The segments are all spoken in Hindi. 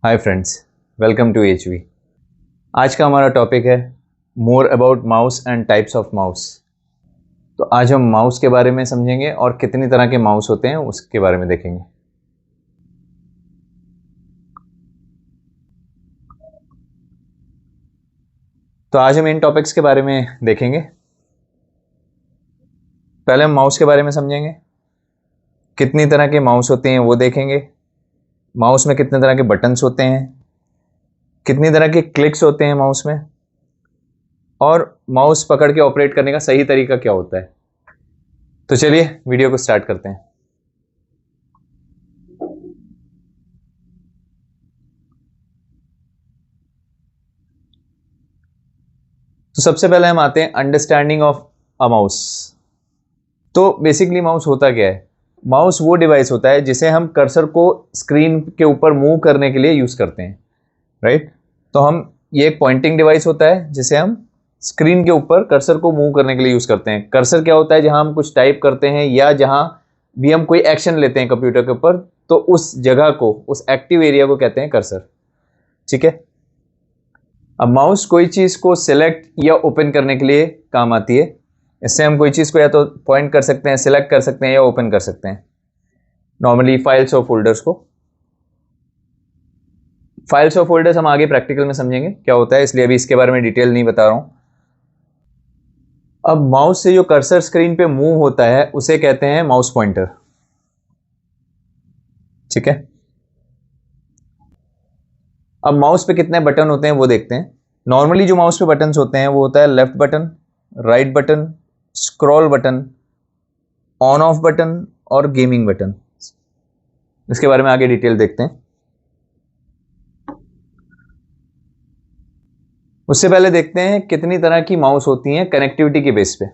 Hi friends, welcome to HV. आज का हमारा टॉपिक है more about mouse and types of mouse. तो आज हम माउस के बारे में समझेंगे और कितनी तरह के माउस होते हैं उसके बारे में देखेंगे। तो आज हम इन टॉपिक्स के बारे में देखेंगे। पहले हम माउस के बारे में समझेंगे, कितनी तरह के माउस होते हैं वो देखेंगे, माउस में कितने तरह के बटन्स होते हैं, कितनी तरह के क्लिक्स होते हैं माउस में, और माउस पकड़ के ऑपरेट करने का सही तरीका क्या होता है। तो चलिए वीडियो को स्टार्ट करते हैं। तो सबसे पहले हम आते हैं अंडरस्टैंडिंग ऑफ अ माउस। तो बेसिकली माउस होता क्या है? माउस वो डिवाइस होता है जिसे हम कर्सर को स्क्रीन के ऊपर मूव करने के लिए यूज करते हैं, राइट। तो हम ये एक पॉइंटिंग डिवाइस होता है जिसे हम स्क्रीन के ऊपर कर्सर को मूव करने के लिए यूज करते हैं। कर्सर क्या होता है? जहां हम कुछ टाइप करते हैं या जहां भी हम कोई एक्शन लेते हैं कंप्यूटर के ऊपर, तो उस जगह को, उस एक्टिव एरिया को कहते हैं कर्सर। ठीक है। अब माउस कोई चीज को सिलेक्ट या ओपन करने के लिए काम आती है। इससे हम कोई चीज को या तो पॉइंट कर सकते हैं, सिलेक्ट कर सकते हैं या ओपन कर सकते हैं। नॉर्मली फाइल्स और फोल्डर्स को। फाइल्स और फोल्डर्स हम आगे प्रैक्टिकल में समझेंगे क्या होता है, इसलिए अभी इसके बारे में डिटेल नहीं बता रहा हूं। अब माउस से जो कर्सर स्क्रीन पे मूव होता है उसे कहते हैं माउस पॉइंटर। ठीक है। अब माउस पे कितने बटन होते हैं वो देखते हैं। नॉर्मली जो माउस पे बटन होते हैं वो होता है left button, right button, scroll button, on off button और गेमिंग बटन। इसके बारे में आगे डिटेल देखते हैं। उससे पहले देखते हैं कितनी तरह की माउस होती हैं कनेक्टिविटी के बेस पे।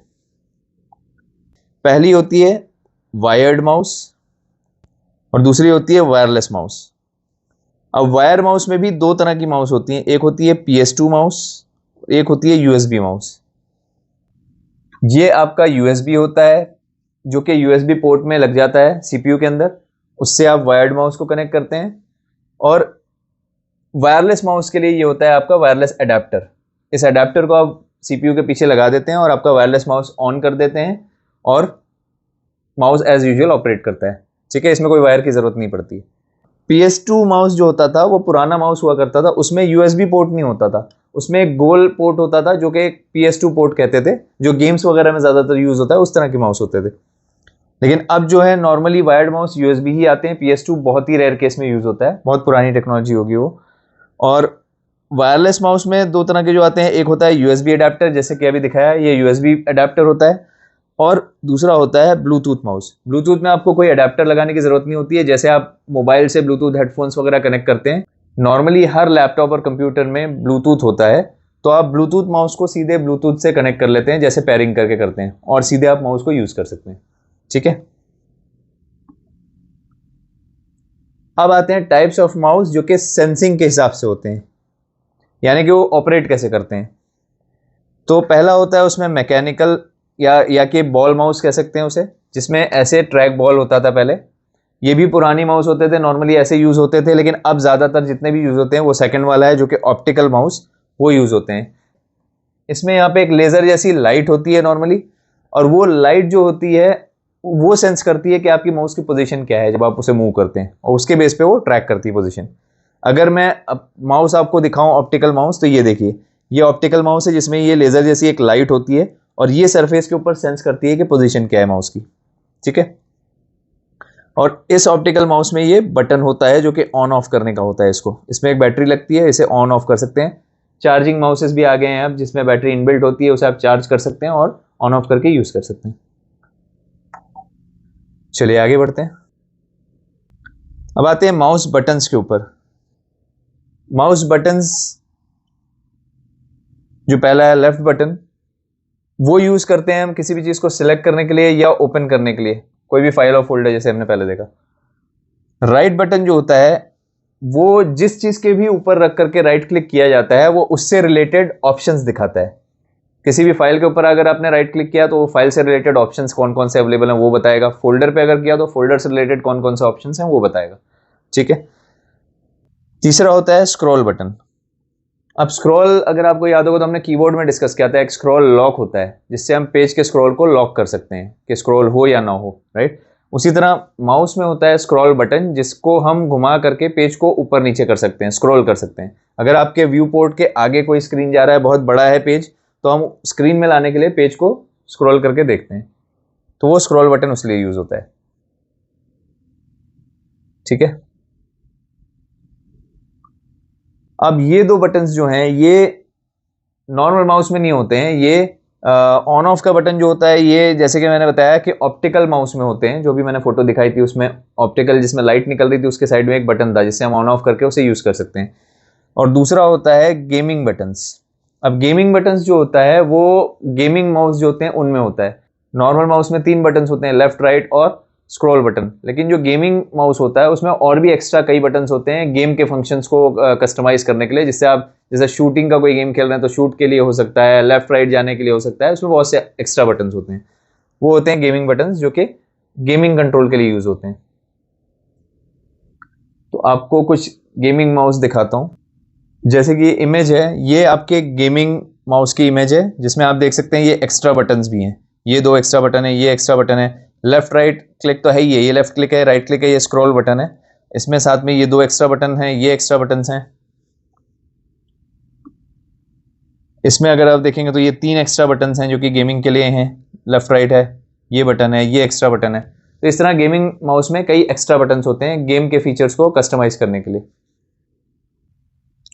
पहली होती है वायर्ड माउस और दूसरी होती है वायरलेस माउस। अब वायर माउस में भी दो तरह की माउस होती हैं, एक होती है PS2 माउस, एक होती है USB माउस। ये आपका USB होता है जो कि USB पोर्ट में लग जाता है CPU के अंदर, उससे आप वायर्ड माउस को कनेक्ट करते हैं। और वायरलेस माउस के लिए ये होता है आपका वायरलेस अडेप्टर। इस अडेप्टर को आप CPU के पीछे लगा देते हैं और आपका वायरलेस माउस ऑन कर देते हैं और माउस एज यूजुअल ऑपरेट करता है। ठीक है, इसमें कोई वायर की जरूरत नहीं पड़ती। PS2 माउस जो होता था वो पुराना माउस हुआ करता था, उसमें USB पोर्ट नहीं होता था, उसमें एक गोल पोर्ट होता था जो कि PS2 पोर्ट कहते थे, जो गेम्स वगैरह में ज्यादातर यूज होता है, उस तरह के माउस होते थे। लेकिन अब जो है नॉर्मली वायर्ड माउस USB ही आते हैं। PS2 बहुत ही रेयर केस में यूज होता है, बहुत पुरानी टेक्नोलॉजी होगी वो। और वायरलेस माउस में दो तरह के जो आते हैं, एक होता है USB अडेप्टर, जैसे कि अभी दिखाया ये USB अडेप्टर होता है, और दूसरा होता है ब्लूटूथ माउस। ब्लूटूथ में आपको कोई अडेप्टर लगाने की जरूरत नहीं होती है, जैसे आप मोबाइल से ब्लूटूथ हेडफोन्स वगैरह कनेक्ट करते हैं। नॉर्मली हर लैपटॉप और कंप्यूटर में ब्लूटूथ होता है, तो आप ब्लूटूथ माउस को सीधे ब्लूटूथ से कनेक्ट कर लेते हैं, जैसे पेयरिंग करके करते हैं, और सीधे आप माउस को यूज कर सकते हैं। ठीक है। अब आते हैं टाइप्स ऑफ माउस जो कि सेंसिंग के हिसाब से होते हैं, यानी कि वो ऑपरेट कैसे करते हैं। तो पहला होता है उसमें मैकेनिकल या कि बॉल माउस कह सकते हैं उसे, जिसमें ऐसे ट्रैक बॉल होता था पहले। ये भी पुरानी माउस होते थे, नॉर्मली ऐसे यूज होते थे, लेकिन अब ज्यादातर जितने भी यूज होते हैं वो सेकंड वाला है जो कि ऑप्टिकल माउस, वो यूज होते हैं। इसमें यहाँ पे एक लेजर जैसी लाइट होती है नॉर्मली, और वो लाइट जो होती है वो सेंस करती है कि आपकी माउस की पोजीशन क्या है जब आप उसे मूव करते हैं, और उसके बेस पे वो ट्रैक करती है पोजीशन। अगर मैं माउस आपको दिखाऊं ऑप्टिकल माउस, तो ये देखिए, ये ऑप्टिकल माउस है जिसमें ये लेजर जैसी एक लाइट होती है और ये सरफेस के ऊपर सेंस करती है कि पोजीशन क्या है माउस की। ठीक है। और इस ऑप्टिकल माउस में ये बटन होता है जो कि ऑन ऑफ करने का होता है। इसको, इसमें एक बैटरी लगती है, इसे ऑन ऑफ कर सकते हैं। चार्जिंग माउसेस भी आ गए हैं अब, जिसमें बैटरी इनबिल्ट होती है, उसे आप चार्ज कर सकते हैं और ऑन ऑफ करके यूज कर सकते हैं। चलिए आगे बढ़ते हैं। अब आते हैं माउस बटन्स के ऊपर। माउस बटन्स, जो पहला है लेफ्ट बटन, वो यूज करते हैं हम किसी भी चीज को सिलेक्ट करने के लिए या ओपन करने के लिए, कोई भी फाइल और फोल्डर, जैसे हमने पहले देखा। राइट बटन जो होता है वो जिस चीज के भी ऊपर रख करके राइट क्लिक किया जाता है वो उससे रिलेटेड ऑप्शंस दिखाता है। किसी भी फाइल के ऊपर अगर आपने राइट क्लिक किया तो वो फाइल से रिलेटेड ऑप्शंस कौन कौन से अवेलेबल हैं वो बताएगा। फोल्डर पे अगर किया तो फोल्डर से रिलेटेड कौन कौन से ऑप्शंस हैं वो बताएगा। ठीक है। तीसरा होता है स्क्रॉल बटन। अब स्क्रॉल अगर आपको याद होगा तो हमने कीबोर्ड में डिस्कस किया था, एक स्क्रॉल लॉक होता है जिससे हम पेज के स्क्रॉल को लॉक कर सकते हैं कि स्क्रॉल हो या ना हो, राइट। उसी तरह माउस में होता है स्क्रॉल बटन जिसको हम घुमा करके पेज को ऊपर नीचे कर सकते हैं, स्क्रॉल कर सकते हैं। अगर आपके व्यू पोर्ट के आगे कोई स्क्रीन जा रहा है, बहुत बड़ा है पेज, तो हम स्क्रीन में लाने के लिए पेज को स्क्रॉल करके देखते हैं, तो वो स्क्रॉल बटन उसलिए यूज होता है। ठीक है। अब ये दो बटन्स जो हैं ये नॉर्मल माउस में नहीं होते हैं। ये ऑन ऑफ का बटन जो होता है ये, जैसे कि मैंने बताया कि ऑप्टिकल माउस में होते हैं। जो भी मैंने फोटो दिखाई थी उसमें ऑप्टिकल, जिसमें लाइट निकल रही थी, उसके साइड में एक बटन था जिससे हम ऑन ऑफ करके उसे यूज कर सकते हैं। और दूसरा होता है गेमिंग बटन्स। अब गेमिंग बटन्स जो होता है वो गेमिंग माउस जो होते हैं उनमें होता है। नॉर्मल माउस में 3 बटन्स होते हैं, लेफ्ट राइट और स्क्रॉल बटन। लेकिन जो गेमिंग माउस होता है उसमें और भी एक्स्ट्रा कई बटन्स होते हैं गेम के फंक्शंस को कस्टमाइज करने के लिए, जिससे आप जैसे शूटिंग का कोई गेम खेल रहे हैं तो शूट के लिए हो सकता है, लेफ्ट राइट जाने के लिए हो सकता है। उसमें बहुत से एक्स्ट्रा बटन्स होते हैं, वो होते हैं गेमिंग बटन्स, जो कि गेमिंग कंट्रोल के लिए यूज होते हैं। तो आपको कुछ गेमिंग माउस दिखाता हूँ। जैसे कि इमेज है, ये आपके गेमिंग माउस की इमेज है जिसमें आप देख सकते हैं ये एक्स्ट्रा बटन्स भी हैं। ये 2 एक्स्ट्रा बटन है, ये एक्स्ट्रा बटन है। लेफ्ट राइट क्लिक तो है ही है, ये लेफ्ट क्लिक है, राइट क्लिक है, ये स्क्रॉल बटन है। इसमें साथ में ये 2 एक्स्ट्रा बटन हैं, ये एक्स्ट्रा बटन्स हैं। इसमें अगर आप देखेंगे तो ये 3 एक्स्ट्रा बटन्स हैं जो कि गेमिंग के लिए हैं। लेफ्ट राइट है, ये बटन है, ये एक्स्ट्रा बटन है। तो इस तरह गेमिंग माउस में कई एक्स्ट्रा बटन्स होते हैं गेम के फीचर्स को कस्टमाइज करने के लिए।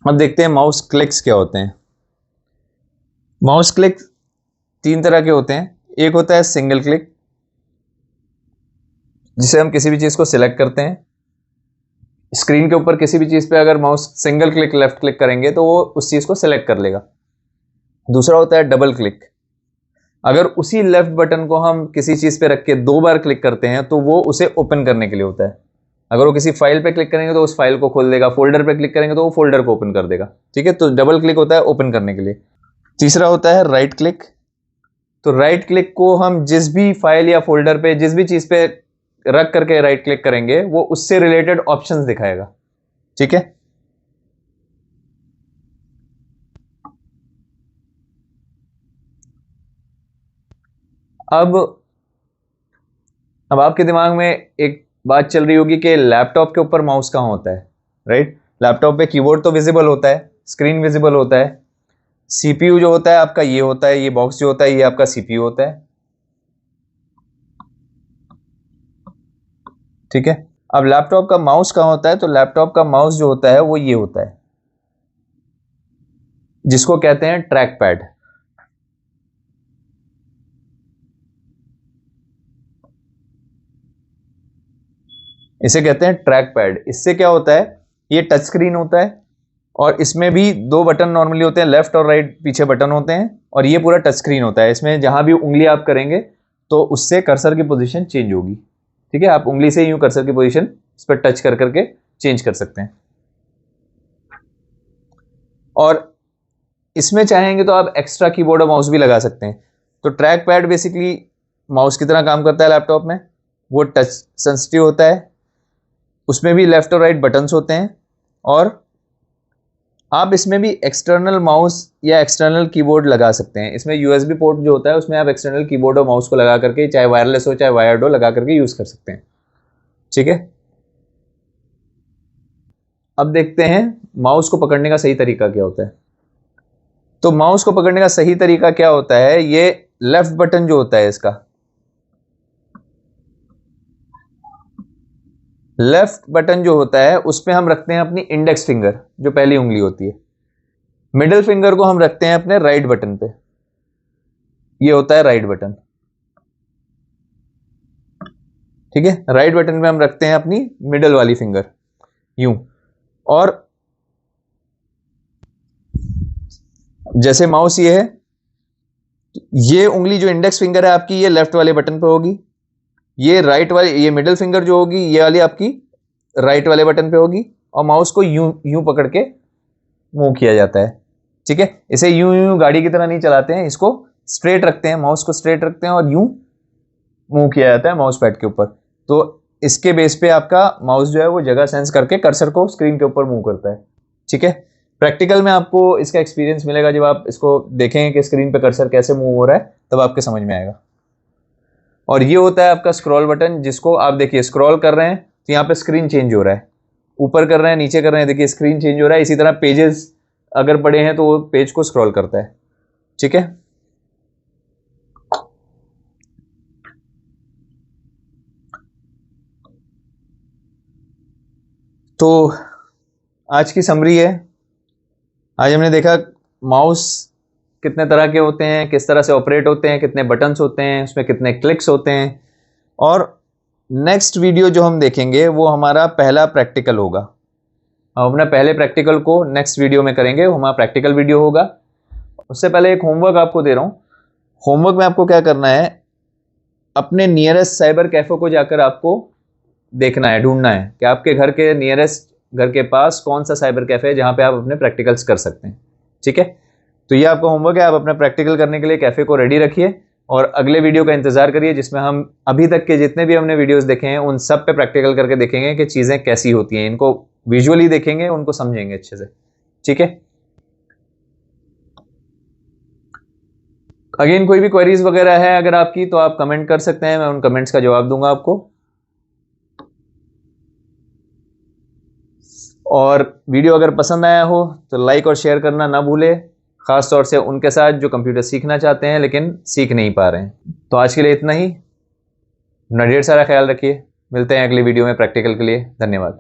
अब देखते हैं माउस क्लिक्स क्या होते हैं। माउस क्लिक 3 तरह के होते हैं। एक होता है सिंगल क्लिक, जिसे हम किसी भी चीज को सिलेक्ट करते हैं, स्क्रीन के ऊपर किसी भी चीज पे अगर mouse single click left click करेंगे तो वो उस चीज को सिलेक्ट कर लेगा। दूसरा होता है डबल क्लिक। अगर उसी लेफ्ट बटन को हम किसी चीज पे रख के 2 बार क्लिक करते हैं तो वो उसे ओपन करने के लिए होता है। अगर वो किसी फाइल पे क्लिक करेंगे तो उस फाइल को खोल देगा, फोल्डर पे क्लिक करेंगे तो वो फोल्डर को ओपन कर देगा। ठीक है, तो डबल क्लिक होता है ओपन करने के लिए। तीसरा होता है राइट क्लिक। तो राइट क्लिक को हम जिस भी फाइल या फोल्डर पे जिस भी चीज पे रख करके राइट क्लिक करेंगे वो उससे रिलेटेड ऑप्शंस दिखाएगा। ठीक है। अब आपके दिमाग में एक बात चल रही होगी कि लैपटॉप के ऊपर माउस कहाँ होता है, राइट। लैपटॉप पे कीबोर्ड तो विजिबल होता है, स्क्रीन विजिबल होता है, सीपीयू जो होता है आपका ये होता है, ये बॉक्स जो होता है ये आपका सीपीयू होता है। ठीक है। अब लैपटॉप का माउस कहाँ होता है, तो लैपटॉप का माउस जो होता है वो ये होता है, जिसको कहते हैं ट्रैक पैड। इसे कहते हैं ट्रैक पैड। इससे क्या होता है, ये टच स्क्रीन होता है और इसमें भी 2 बटन नॉर्मली होते हैं, लेफ्ट और राइट पीछे बटन होते हैं, और ये पूरा टच स्क्रीन होता है। इसमें जहां भी उंगली आप करेंगे तो उससे कर्सर की पोजीशन चेंज होगी। ठीक है, आप उंगली से यूं कर्सर की पोजीशन इस पर टच कर करके चेंज कर सकते हैं। और इसमें चाहेंगे तो आप एक्स्ट्रा कीबोर्ड और माउस भी लगा सकते हैं। तो ट्रैक पैड बेसिकली माउस की तरह काम करता है लैपटॉप में। वो टच सेंसिटिव होता है, उसमें भी लेफ्ट और राइट बटन्स होते हैं, और आप इसमें भी एक्सटर्नल माउस या एक्सटर्नल कीबोर्ड लगा सकते हैं। इसमें यूएसबी पोर्ट जो होता है उसमें आप एक्सटर्नल कीबोर्ड और माउस को लगा करके, चाहे वायरलेस हो चाहे वायर्ड हो, लगा करके यूज कर सकते हैं। ठीक है। अब देखते हैं माउस को पकड़ने का सही तरीका क्या होता है। तो माउस को पकड़ने का सही तरीका क्या होता है, ये लेफ्ट बटन जो होता है इसका, लेफ्ट बटन जो होता है उस पर हम रखते हैं अपनी इंडेक्स फिंगर, जो पहली उंगली होती है। मिडिल फिंगर को हम रखते हैं अपने राइट बटन पे, ये होता है राइट बटन। ठीक है, राइट बटन पे हम रखते हैं अपनी मिडिल वाली फिंगर यूं। और जैसे माउस ये है, ये उंगली जो इंडेक्स फिंगर है आपकी, ये लेफ्ट वाले बटन पे होगी। ये राइट वाली, ये मिडिल फिंगर जो होगी ये वाली आपकी राइट वाले बटन पे होगी। और माउस को यूं यूं पकड़ के मूव किया जाता है। ठीक है, इसे यूं यूं गाड़ी की तरह नहीं चलाते हैं, इसको स्ट्रेट रखते हैं, माउस को स्ट्रेट रखते हैं और यूं मूव किया जाता है माउस पैड के ऊपर। तो इसके बेस पे आपका माउस जो है वो जगह सेंस करके कर्सर को स्क्रीन के ऊपर मूव करता है। ठीक है, प्रैक्टिकल में आपको इसका एक्सपीरियंस मिलेगा जब आप इसको देखेंगे कि स्क्रीन पे कर्सर कैसे मूव हो रहा है, तब आपके समझ में आएगा। और ये होता है आपका स्क्रॉल बटन, जिसको आप देखिए स्क्रॉल कर रहे हैं तो यहाँ पे स्क्रीन चेंज हो रहा है, ऊपर कर रहे हैं नीचे कर रहे हैं, देखिए स्क्रीन चेंज हो रहा है। इसी तरह पेजेस अगर पड़े हैं तो वो पेज को स्क्रॉल करता है। ठीक है, तो आज की समरी है, आज हमने देखा माउस कितने तरह के होते हैं, किस तरह से ऑपरेट होते हैं, कितने बटन्स होते हैं, उसमें कितने क्लिक्स होते हैं। और नेक्स्ट वीडियो जो हम देखेंगे वो हमारा पहला प्रैक्टिकल होगा। हम अपना पहले प्रैक्टिकल को नेक्स्ट वीडियो में करेंगे, वो हमारा प्रैक्टिकल वीडियो होगा। उससे पहले एक होमवर्क आपको दे रहा हूँ। होमवर्क में आपको क्या करना है, अपने नियरेस्ट साइबर कैफे को जाकर आपको देखना है, ढूंढना है कि आपके घर के नियरेस्ट, घर के पास कौन सा साइबर कैफे है जहाँ पे आप अपने प्रैक्टिकल्स कर सकते हैं। ठीक है, तो ये आपका होमवर्क है। आप अपना प्रैक्टिकल करने के लिए कैफे को रेडी रखिए और अगले वीडियो का इंतजार करिए, जिसमें हम अभी तक के जितने भी हमने वीडियोस देखे हैं उन सब पे प्रैक्टिकल करके देखेंगे कि चीज़ें कैसी होती हैं। इनको विजुअली देखेंगे, उनको समझेंगे अच्छे से। ठीक है, अगेन कोई भी क्वेरीज वगैरह है अगर आपकी, तो आप कमेंट कर सकते हैं, मैं उन कमेंट्स का जवाब दूंगा आपको। और वीडियो अगर पसंद आया हो तो लाइक और शेयर करना ना भूले, खास तौर से उनके साथ जो कंप्यूटर सीखना चाहते हैं लेकिन सीख नहीं पा रहे हैं। तो आज के लिए इतना ही, अपना ढेर सारा ख्याल रखिए। मिलते हैं अगली वीडियो में प्रैक्टिकल के लिए। धन्यवाद।